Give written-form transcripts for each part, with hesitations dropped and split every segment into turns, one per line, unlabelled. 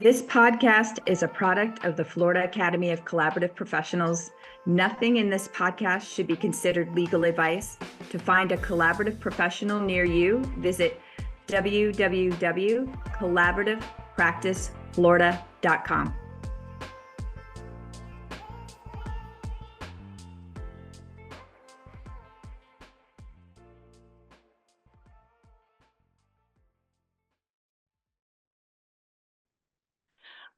This podcast is a product of the Florida Academy of Collaborative Professionals. Nothing in this podcast should be considered legal advice. To find a collaborative professional near you, visit www.collaborativepracticeflorida.com.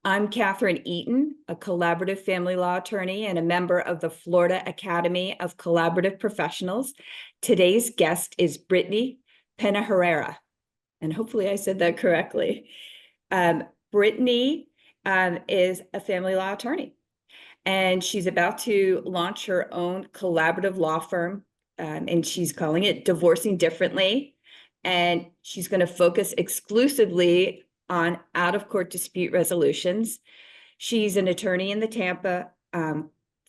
I'm Catherine Eaton, a collaborative family law attorney and a member of the Florida Academy of Collaborative Professionals. Today's guest is Britney Penaherrera, and hopefully I said that correctly. Britney is a family law attorney, and she's about to launch her own collaborative law firm, and she's calling it Divorcing Differently, and she's going to focus exclusively on out-of-court dispute resolutions. She's an attorney in the Tampa,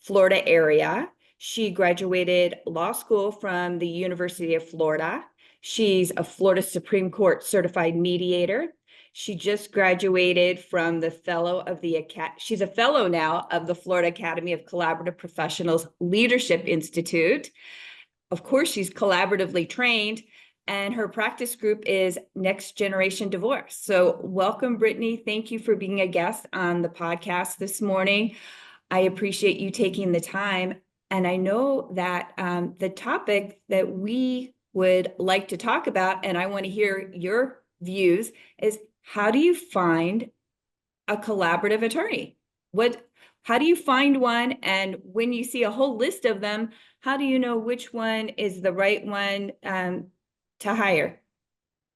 Florida area. She graduated law school from the University of Florida. She's a Florida Supreme Court certified mediator. She just graduated from the she's a fellow now of the Florida Academy of Collaborative Professionals Leadership Institute. Of course, she's collaboratively trained, and her practice group is Next Generation Divorce. So welcome, Britney. Thank you for being a guest on the podcast this morning. I appreciate you taking the time. And I know that the topic that we would like to talk about, and I want to hear your views, is how do you find a collaborative attorney? How do you find one? And when you see a whole list of them, how do you know which one is the right one to hire?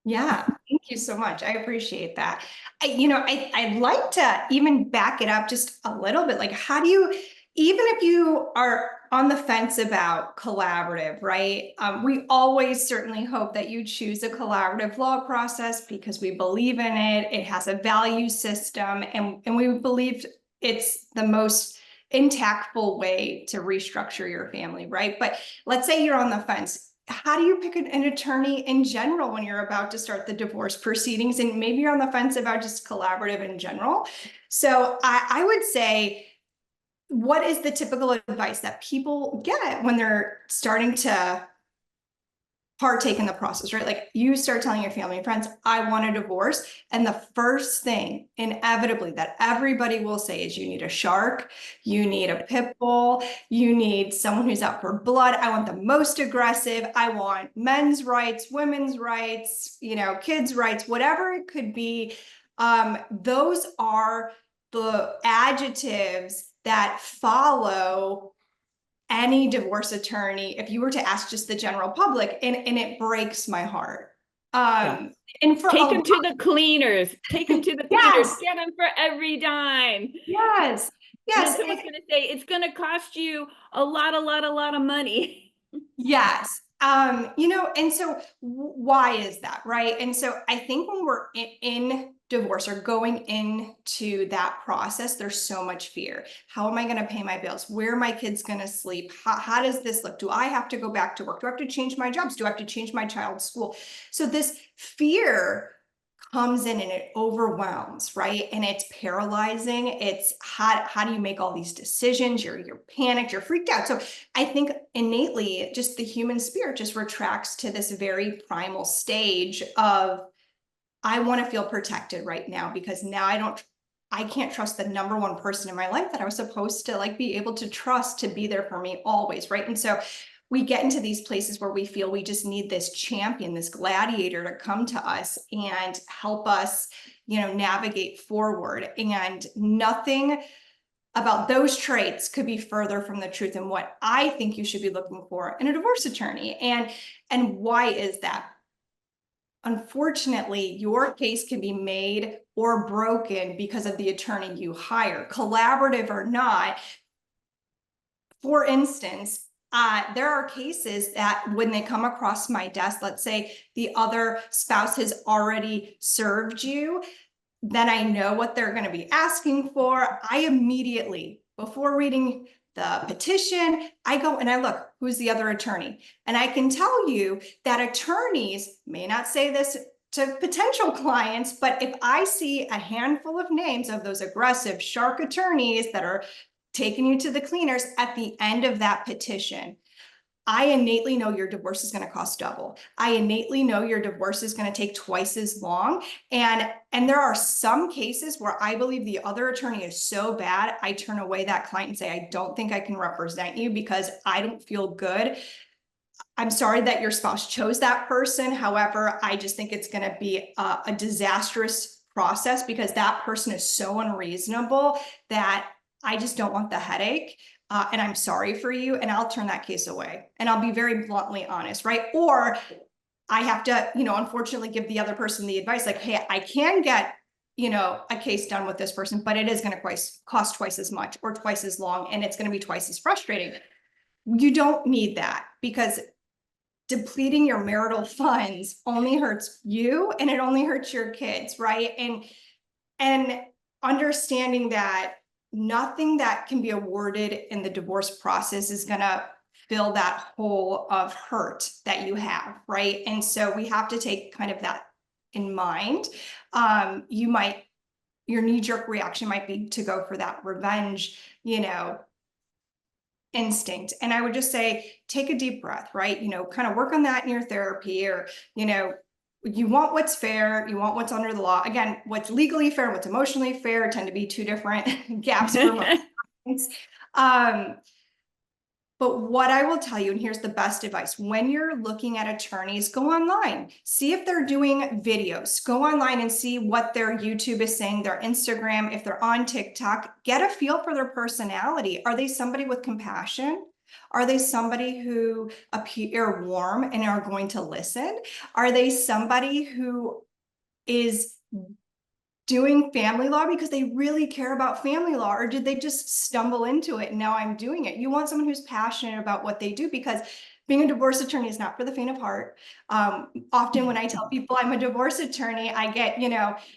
Yeah, thank you so much. I appreciate that. I'd like to even back it up just a little bit. Like, how do you, even if you are on the fence about collaborative, right? We always certainly hope that you choose a collaborative law process because we believe in it. It has a value system, and we believe it's the most impactful way to restructure your family, right? But let's say you're on the fence. How do you pick an attorney in general when you're about to start the divorce proceedings? And maybe you're on the fence about just collaborative in general. So I would say, what is the typical advice that people get when they're starting to partake in the process, right? Like, you start telling your family and friends, I want a divorce. And the first thing inevitably that everybody will say is, you need a shark, you need a pit bull, you need someone who's out for blood. I want the most aggressive. I want men's rights, women's rights, kids' rights, whatever it could be. Those are the adjectives that follow any divorce attorney if you were to ask just the general public, and it breaks my heart.
Yeah.
And for
take them to the cleaners, get them for every dime.
Yes.
And then someone's going to say it's going to cost you a lot of money.
Yes. And so why is that, right? And so I think when we're in divorce or going into that process, there's so much fear. How am I going to pay my bills? Where are my kids going to sleep? How does this look? Do I have to go back to work? Do I have to change my jobs? Do I have to change my child's school? So this fear comes in and it overwhelms, right? And it's paralyzing. It's how do you make all these decisions? You're panicked, you're freaked out. So I think innately, just the human spirit just retracts to this very primal stage of, I want to feel protected right now, because now I can't trust the number one person in my life that I was supposed to be able to trust to be there for me always, right? And so we get into these places where we feel we just need this champion, this gladiator to come to us and help us, navigate forward. And nothing about those traits could be further from the truth and what I think you should be looking for in a divorce attorney. And why is that? Unfortunately, your case can be made or broken because of the attorney you hire, collaborative or not. For instance, there are cases that when they come across my desk, let's say the other spouse has already served you, then I know what they're going to be asking for. I immediately, before reading the petition, I go and I look, who's the other attorney? And I can tell you that attorneys may not say this to potential clients, but if I see a handful of names of those aggressive shark attorneys that are taking you to the cleaners at the end of that petition, I innately know your divorce is going to cost double. I innately know your divorce is going to take twice as long. And there are some cases where I believe the other attorney is so bad, I turn away that client and say, I don't think I can represent you because I don't feel good. I'm sorry that your spouse chose that person. However, I just think it's going to be a disastrous process because that person is so unreasonable that I just don't want the headache. And I'm sorry for you. And I'll turn that case away. And I'll be very bluntly honest, right? Or I have to, unfortunately give the other person the advice like, hey, I can get, a case done with this person, but it is going to cost twice as much or twice as long. And it's going to be twice as frustrating. You don't need that because depleting your marital funds only hurts you and it only hurts your kids, right? And understanding that nothing that can be awarded in the divorce process is going to fill that hole of hurt that you have, right? And so we have to take kind of that in mind. Your knee-jerk reaction might be to go for that revenge, instinct. And I would just say, take a deep breath, right? Kind of work on that in your therapy, or, you want what's fair, you want what's under the law. Again, what's legally fair and what's emotionally fair tend to be two different gaps for most. But what I will tell you, and here's the best advice, when you're looking at attorneys, go online, see if they're doing videos, go online and see what their YouTube is saying, their Instagram, if they're on TikTok, get a feel for their personality. Are they somebody with compassion? Are they somebody who appear warm and are going to listen? Are they somebody who is doing family law because they really care about family law, or did they just stumble into it and now I'm doing it? You want someone who's passionate about what they do, because being a divorce attorney is not for the faint of heart. Often when I tell people I'm a divorce attorney, I get,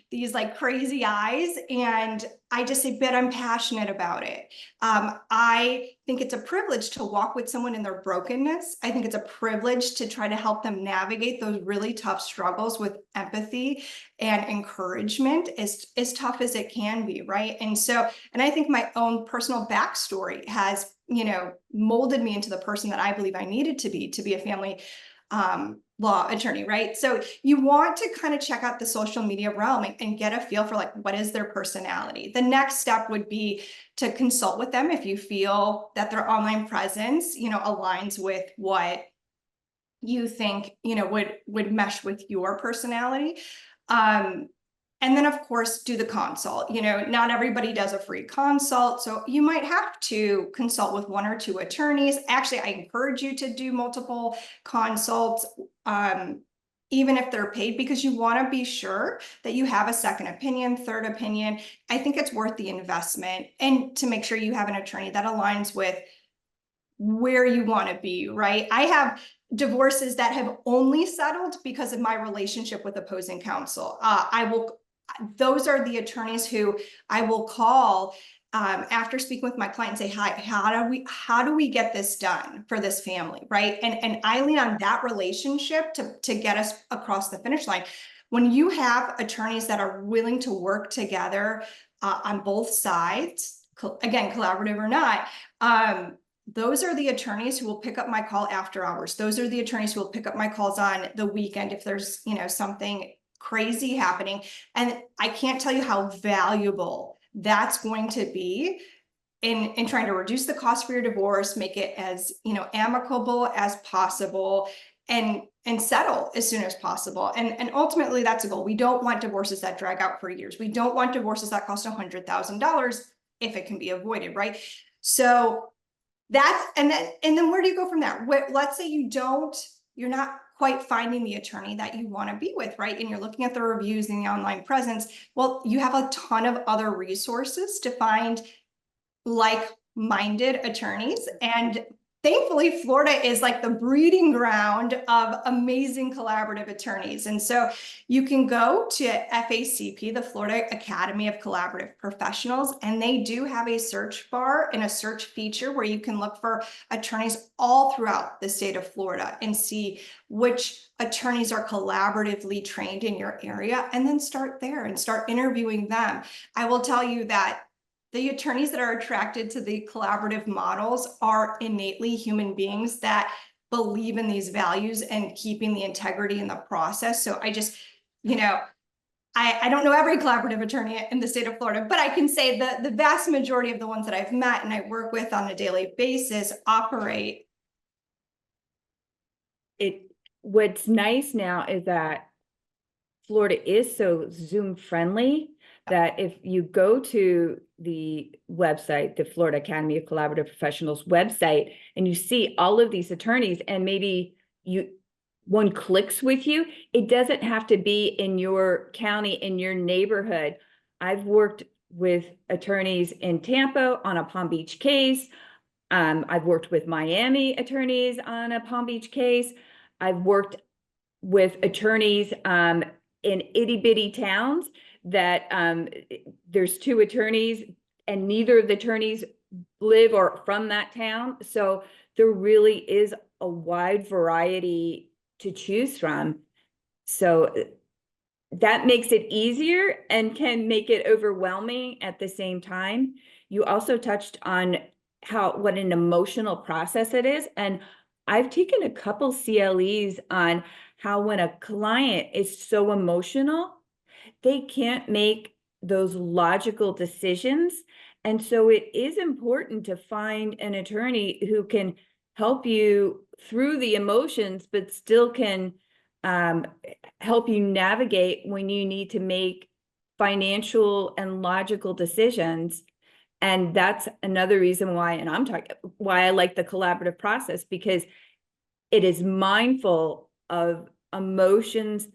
these like crazy eyes, and I just say, but I'm passionate about it. I think it's a privilege to walk with someone in their brokenness. I think it's a privilege to try to help them navigate those really tough struggles with empathy and encouragement, as tough as it can be, right? And I think my own personal backstory has molded me into the person that I believe I needed to be a family law attorney, right? So you want to kind of check out the social media realm and get a feel for like, what is their personality? The next step would be to consult with them if you feel that their online presence, aligns with what you think, would mesh with your personality. And then, of course, do the consult. Not everybody does a free consult, so you might have to consult with one or two attorneys. Actually, I encourage you to do multiple consults, even if they're paid, because you want to be sure that you have a second opinion, third opinion. I think it's worth the investment, and to make sure you have an attorney that aligns with where you want to be, right? I have divorces that have only settled because of my relationship with opposing counsel. Those are the attorneys who I will call after speaking with my client and say, hi, how do we get this done for this family, right? And I lean on that relationship to get us across the finish line. When you have attorneys that are willing to work together on both sides, again, collaborative or not, those are the attorneys who will pick up my call after hours. Those are the attorneys who will pick up my calls on the weekend if there's, something crazy happening. And I can't tell you how valuable that's going to be in trying to reduce the cost for your divorce, make it as, amicable as possible, and settle as soon as possible. And ultimately that's a goal. We don't want divorces that drag out for years. We don't want divorces that cost $100,000 if it can be avoided, right? So that's, and then where do you go from there? Let's say you're not quite finding the attorney that you want to be with, right? And you're looking at the reviews and the online presence. Well, you have a ton of other resources to find like-minded attorneys. And thankfully, Florida is like the breeding ground of amazing collaborative attorneys. And so you can go to FACP, the Florida Academy of Collaborative Professionals, and they do have a search bar and a search feature where you can look for attorneys all throughout the state of Florida and see which attorneys are collaboratively trained in your area, and then start there and start interviewing them. I will tell you that the attorneys that are attracted to the collaborative models are innately human beings that believe in these values and keeping the integrity in the process. So I just, you know, I don't know every collaborative attorney in the state of Florida, but I can say that the vast majority of the ones that I've met and I work with on a daily basis operate.
What's nice now is that Florida is so Zoom friendly that if you go to the website, the Florida Academy of Collaborative Professionals website, and you see all of these attorneys, and maybe one clicks with you, it doesn't have to be in your county, in your neighborhood. I've worked with attorneys in Tampa on a Palm Beach case. I've worked with Miami attorneys on a Palm Beach case. I've worked with attorneys in itty bitty towns that there's two attorneys and neither of the attorneys live or from that town. So there really is a wide variety to choose from. So that makes it easier and can make it overwhelming at the same time. You also touched on what an emotional process it is. And I've taken a couple CLEs on how when a client is so emotional, they can't make those logical decisions. And so it is important to find an attorney who can help you through the emotions, but still can help you navigate when you need to make financial and logical decisions. And that's another reason why, and why I like the collaborative process, because it is mindful of emotions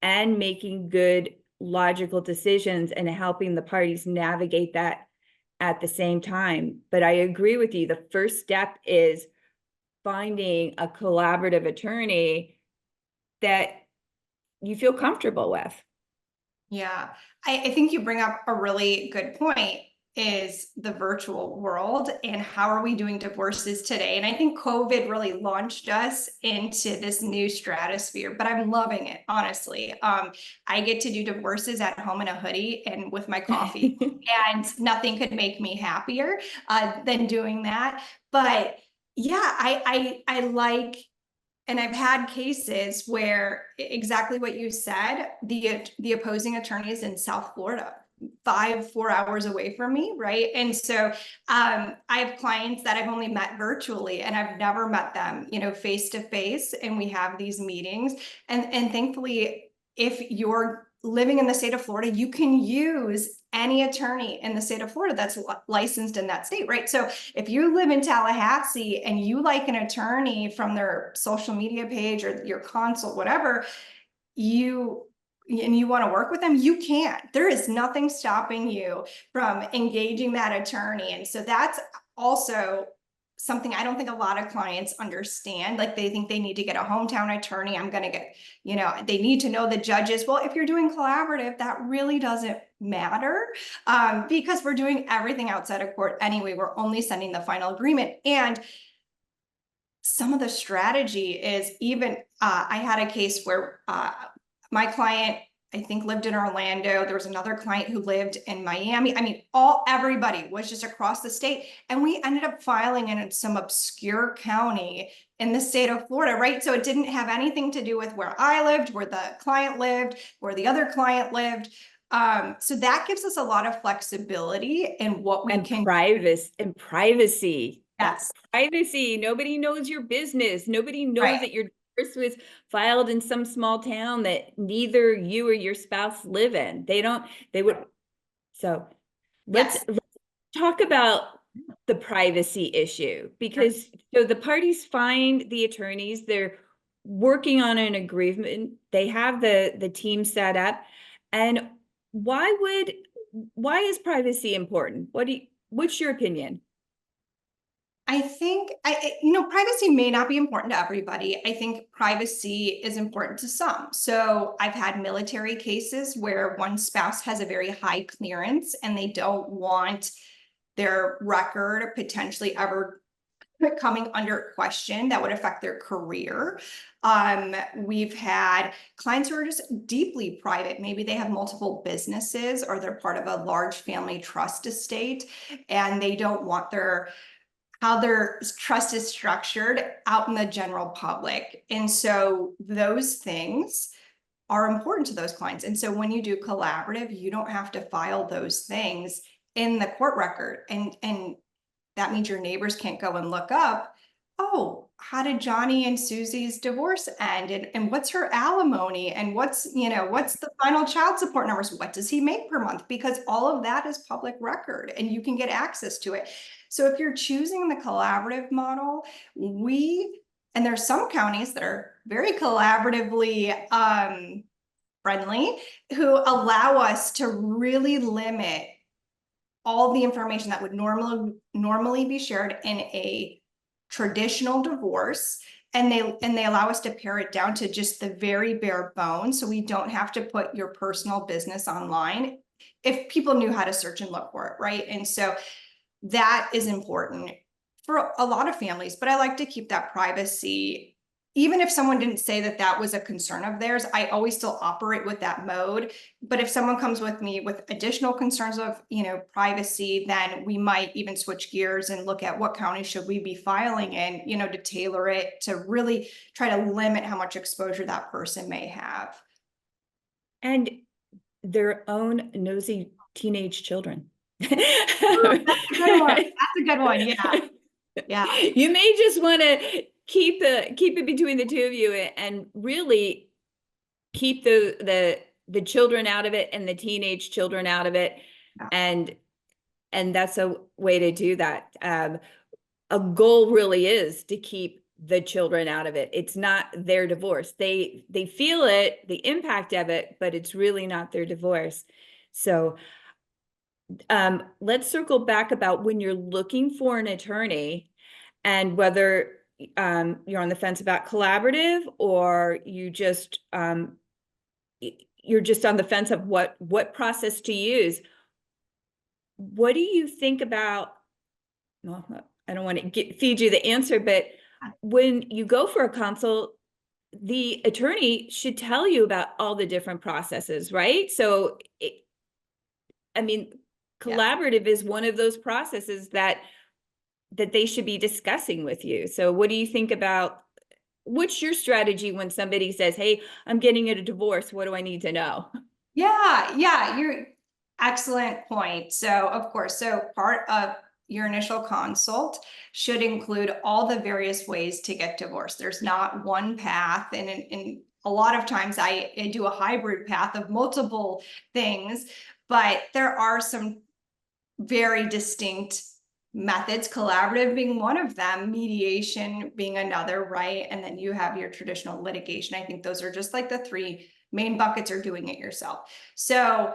and making good logical decisions and helping the parties navigate that at the same time. But I agree with you. The first step is finding a collaborative attorney that you feel comfortable with.
Yeah, I think you bring up a really good point, is the virtual world and how are we doing divorces today? And I think COVID really launched us into this new stratosphere, but I'm loving it, honestly. I get to do divorces at home in a hoodie and with my coffee, and nothing could make me happier than doing that. But yeah, I like, and I've had cases where exactly what you said, the opposing attorney is in South Florida, 4 hours away from me, right? And so I have clients that I've only met virtually and I've never met them, face to face, and we have these meetings. And thankfully, if you're living in the state of Florida, you can use any attorney in the state of Florida that's licensed in that state, right? So if you live in Tallahassee and you like an attorney from their social media page or your consult, whatever, and you want to work with them, you can. There is nothing stopping you from engaging that attorney. And so that's also something I don't think a lot of clients understand. Like, they think they need to get a hometown attorney. I'm going to get, they need to know the judges. Well, if you're doing collaborative, that really doesn't matter because we're doing everything outside of court anyway. We're only sending the final agreement. And some of the strategy is even, I had a case where my client, I think, lived in Orlando. There was another client who lived in Miami. I mean, everybody was just across the state. And we ended up filing in some obscure county in the state of Florida, right? So it didn't have anything to do with where I lived, where the client lived, where the other client lived. So that gives us a lot of flexibility in what we can.
Privacy.
Yes.
Privacy. Nobody knows your business. Nobody knows that your divorce was filed in some small town that neither you or your spouse live in. So let's talk about the privacy issue, because so the parties find the attorneys, they're working on an agreement, they have the team set up. And why is privacy important? What's your opinion?
I think privacy may not be important to everybody. I think privacy is important to some. So I've had military cases where one spouse has a very high clearance and they don't want their record potentially ever coming under question that would affect their career. We've had clients who are just deeply private. Maybe they have multiple businesses or they're part of a large family trust estate and they don't want how their trust is structured out in the general public. And so those things are important to those clients. And so when you do collaborative, you don't have to file those things in the court record. And that means your neighbors can't go and look up, oh, how did Johnny and Susie's divorce end? And what's her alimony? And what's the final child support numbers? What does he make per month? Because all of that is public record and you can get access to it. So if you're choosing the collaborative model, and there's some counties that are very collaboratively friendly who allow us to really limit all the information that would normally be shared in a traditional divorce. And they allow us to pare it down to just the very bare bones. So we don't have to put your personal business online if people knew how to search and look for it, right? And so that is important for a lot of families, but I like to keep that privacy. Even if someone didn't say that that was a concern of theirs, I always still operate with that mode. But if someone comes with me with additional concerns of, privacy, then we might even switch gears and look at what county should we be filing in, to tailor it, to really try to limit how much exposure that person may have.
And their own nosy teenage children.
Ooh, that's a good one. That's a good one. Yeah. Yeah.
You may just want to keep it between the two of you and really keep the children out of it and the teenage children out of it. Yeah. And that's a way to do that. A goal really is to keep the children out of it. It's not their divorce. They feel it, the impact of it, but it's really not their divorce. So let's circle back about when you're looking for an attorney and whether you're on the fence about collaborative or you're just on the fence of what process to use. What do you think about, well, I don't want to feed you the answer, but when you go for a consult, the attorney should tell you about all the different processes, right? So, collaborative is one of those processes that they should be discussing with you. So what do you think about, what's your strategy when somebody says, hey, I'm getting a divorce, what do I need to know?
Yeah, you're excellent point. So of course, part of your initial consult should include all the various ways to get divorced. There's not one path, and a lot of times I do a hybrid path of multiple things, but there are some very distinct methods, collaborative being one of them, mediation being another, right? And then you have your traditional litigation. I think those are just like the three main buckets, or doing it yourself. So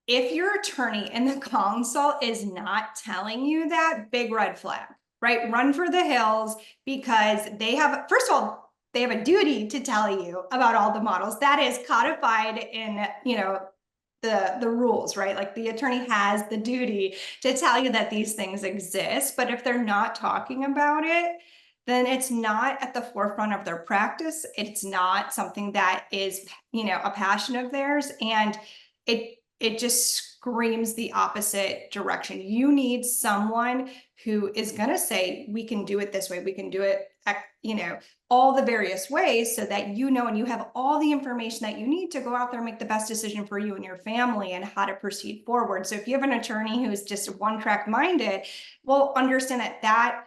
if your attorney in the consult is not telling you that, big red flag, right? Run for the hills, because they have, first of all, they have a duty to tell you about all the models. That is codified in, the rules, right? Like the attorney has the duty to tell you that these things exist, but if they're not talking about it, then it's not at the forefront of their practice. It's not something that is, a passion of theirs. And it just screams the opposite direction. You need someone who is going to say, we can do it this way. We can do it, all the various ways, so that and you have all the information that you need to go out there and make the best decision for you and your family and how to proceed forward. So if you have an attorney who's just one-track minded, well, understand that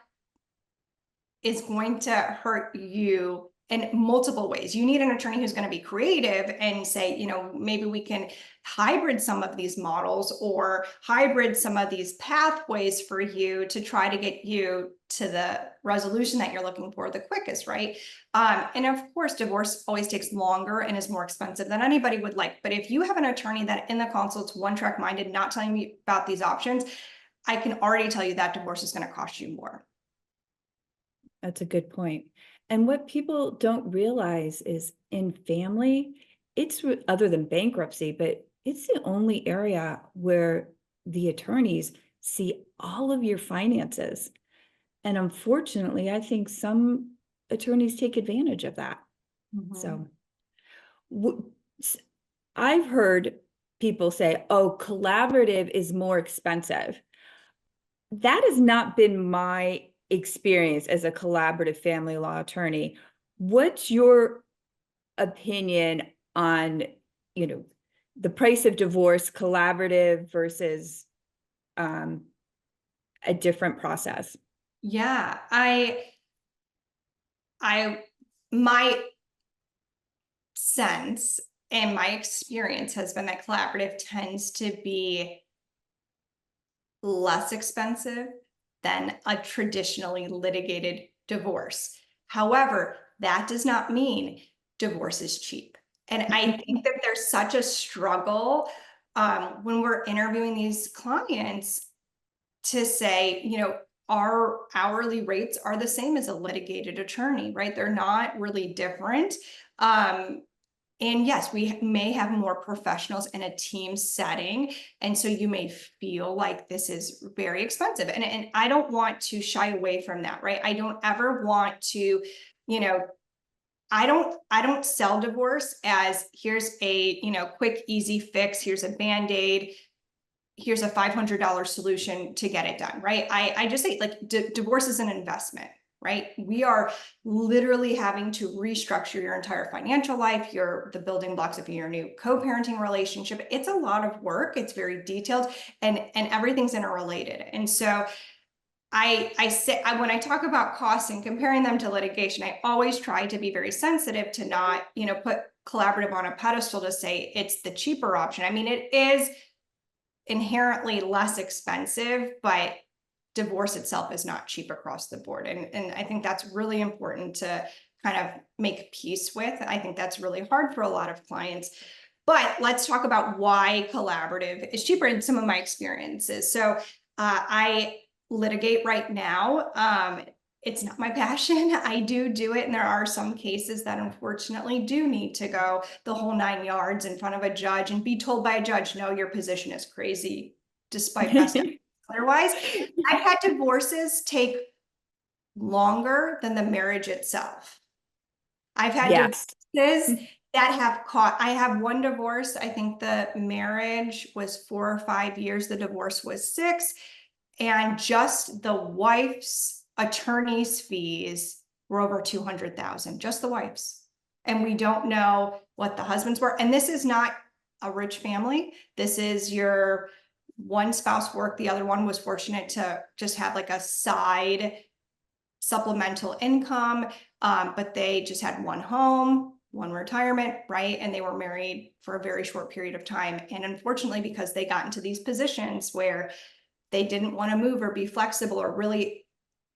is going to hurt you in multiple ways. You need an attorney who's going to be creative and say, maybe we can hybrid some of these models or hybrid some of these pathways for you to try to get you to the resolution that you're looking for the quickest, right? And of course, divorce always takes longer and is more expensive than anybody would like. But if you have an attorney that in the consult's one-track minded, not telling me about these options, I can already tell you that divorce is going to cost you more.
That's a good point. And what people don't realize is in family, other than bankruptcy, but it's the only area where the attorneys see all of your finances. And unfortunately, I think some attorneys take advantage of that. So I've heard people say, oh, collaborative is more expensive. That has not been my experience as a collaborative family law attorney. What's your opinion on, the price of divorce, collaborative versus a different process?
Yeah, my sense and my experience has been that collaborative tends to be less expensive than a traditionally litigated divorce. However, that does not mean divorce is cheap. And I think that there's such a struggle when we're interviewing these clients to say, our hourly rates are the same as a litigated attorney, right? They're not really different. And yes, we may have more professionals in a team setting. And so you may feel like this is very expensive. And I don't want to shy away from that, right? I don't ever want to, I don't sell divorce as here's a, quick, easy fix. Here's a Band-Aid. Here's a $500 solution to get it done, right? I just say like divorce is an investment, right? We are literally having to restructure your entire financial life, the building blocks of your new co-parenting relationship. It's a lot of work. It's very detailed and everything's interrelated. And so I say, when I talk about costs and comparing them to litigation, I always try to be very sensitive to not, put collaborative on a pedestal to say it's the cheaper option. I mean, it is inherently less expensive, but divorce itself is not cheap across the board. And I think that's really important to kind of make peace with. I think that's really hard for a lot of clients. But let's talk about why collaborative is cheaper in some of my experiences. So I litigate right now. It's not my passion. I do it. And there are some cases that unfortunately do need to go the whole 9 yards in front of a judge and be told by a judge, no, your position is crazy, despite best otherwise. I've had divorces take longer than the marriage itself. I've had divorces that have I have one divorce. I think the marriage was 4 or 5 years. The divorce was 6. And just the wife's attorney's fees were over 200,000, just the wife's. And we don't know what the husbands were. And this is not a rich family. This is your one spouse worked, the other one was fortunate to just have like a side supplemental income. But they just had one home, one retirement, right? And they were married for a very short period of time. And unfortunately, because they got into these positions where they didn't want to move or be flexible or really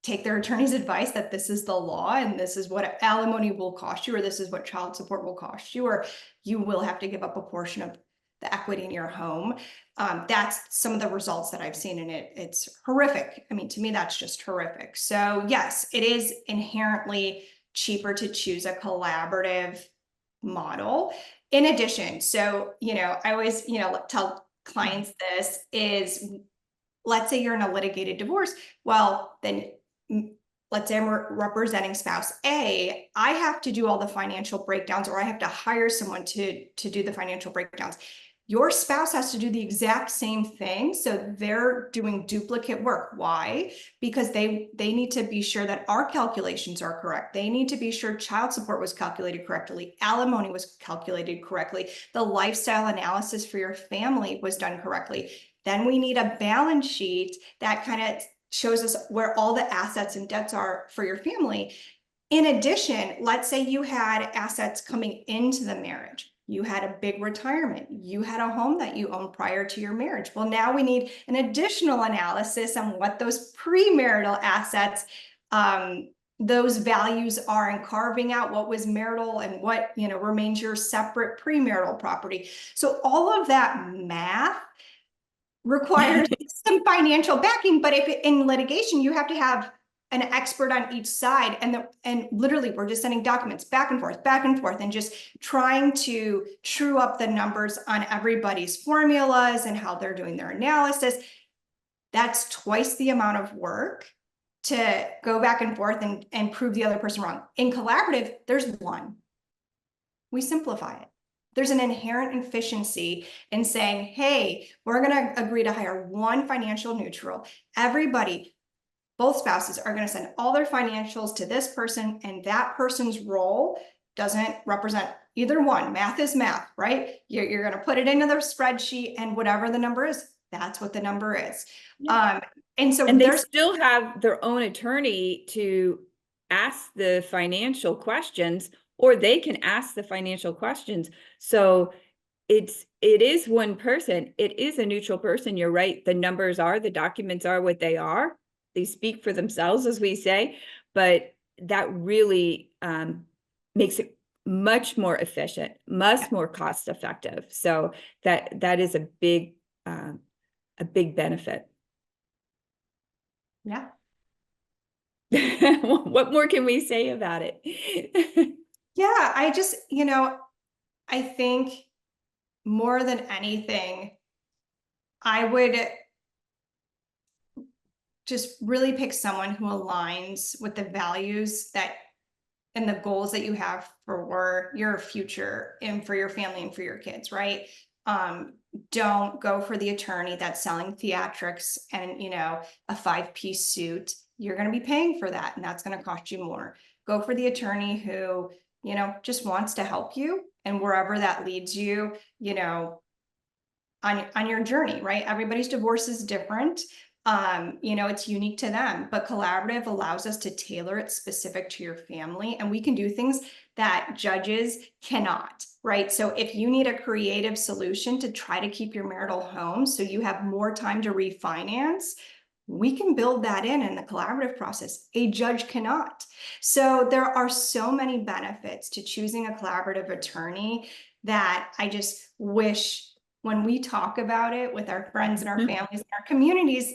take their attorney's advice that this is the law and this is what alimony will cost you, or this is what child support will cost you, or you will have to give up a portion of the equity in your home. That's some of the results that I've seen in it. It's horrific. I mean, to me, that's just horrific. So yes, it is inherently cheaper to choose a collaborative model. In addition, so, I always, tell clients this is, let's say you're in a litigated divorce. Well, then let's say I'm representing spouse A, I have to do all the financial breakdowns, or I have to hire someone to do the financial breakdowns. Your spouse has to do the exact same thing. So they're doing duplicate work. Why? Because they need to be sure that our calculations are correct. They need to be sure child support was calculated correctly. Alimony was calculated correctly. The lifestyle analysis for your family was done correctly. Then we need a balance sheet that kind of shows us where all the assets and debts are for your family. In addition, let's say you had assets coming into the marriage. You had a big retirement. You had a home that you owned prior to your marriage. Well, now we need an additional analysis on what those premarital assets, those values are, and carving out what was marital and what, remains your separate premarital property. So all of that math requires some financial backing. But if in litigation, you have to have an expert on each side, and literally we're just sending documents back and forth, and just trying to true up the numbers on everybody's formulas and how they're doing their analysis. That's twice the amount of work to go back and forth and prove the other person wrong. In collaborative, there's one. We simplify it. There's an inherent efficiency in saying, hey, we're going to agree to hire one financial neutral. Everybody, both spouses, are going to send all their financials to this person, and that person's role doesn't represent either one. Math is math, right? You're going to put it into the spreadsheet, and whatever the number is, that's what the number is.
Yeah.
And so
And they still have their own attorney to ask the financial questions, or they can ask the financial questions. So it is one person. It is a neutral person. You're right. The numbers are, the documents are what they are. They speak for themselves, as we say, but that really makes it much more efficient, much more cost effective. So that is a big benefit.
Yeah.
What more can we say about it?
Yeah, I just, I think more than anything, I would just really pick someone who aligns with the values that and the goals that you have for your future and for your family and for your kids, right? Don't go for the attorney that's selling theatrics and, a 5-piece suit. You're going to be paying for that, and that's going to cost you more. Go for the attorney who, just wants to help you, and wherever that leads you, on your journey, right? Everybody's divorce is different. It's unique to them, but collaborative allows us to tailor it specific to your family, and we can do things that judges cannot, right? So if you need a creative solution to try to keep your marital home so you have more time to refinance, we can build that in the collaborative process. A judge cannot. So there are so many benefits to choosing a collaborative attorney that I just wish, when we talk about it with our friends and our families and our communities,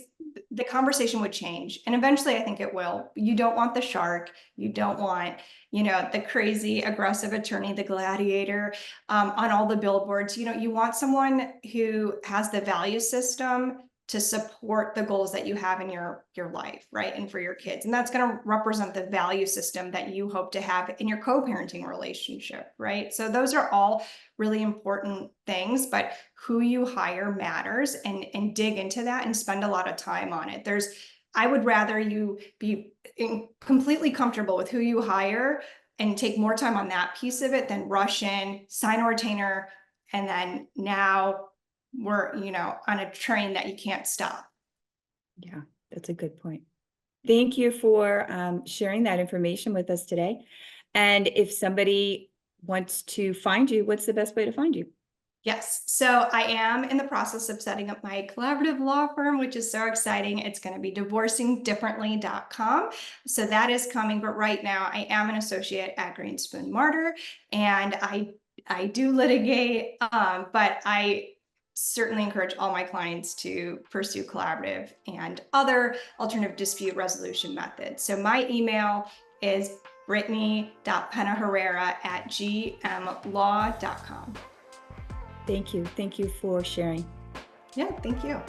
the conversation would change. And eventually I think it will. You don't want the shark. You don't want, the crazy aggressive attorney, the gladiator, on all the billboards. You want someone who has the value system to support the goals that you have in your life, right? And for your kids. And that's going to represent the value system that you hope to have in your co-parenting relationship, right? So those are all really important things, but who you hire matters, and dig into that and spend a lot of time on it. I would rather you be completely comfortable with who you hire and take more time on that piece of it than rush in, sign a retainer, and then now we're, on a train that you can't stop.
Yeah, that's a good point. Thank you for sharing that information with us today. And if somebody wants to find you, what's the best way to find you?
Yes. So I am in the process of setting up my collaborative law firm, which is so exciting. It's going to be divorcingdifferently.com. So that is coming. But right now I am an associate at Green Spoon Martyr, and I do litigate, but I certainly encourage all my clients to pursue collaborative and other alternative dispute resolution methods. So my email is Britney.Penaherrera@gmlaw.com.
Thank you. Thank you for sharing.
Yeah, thank you.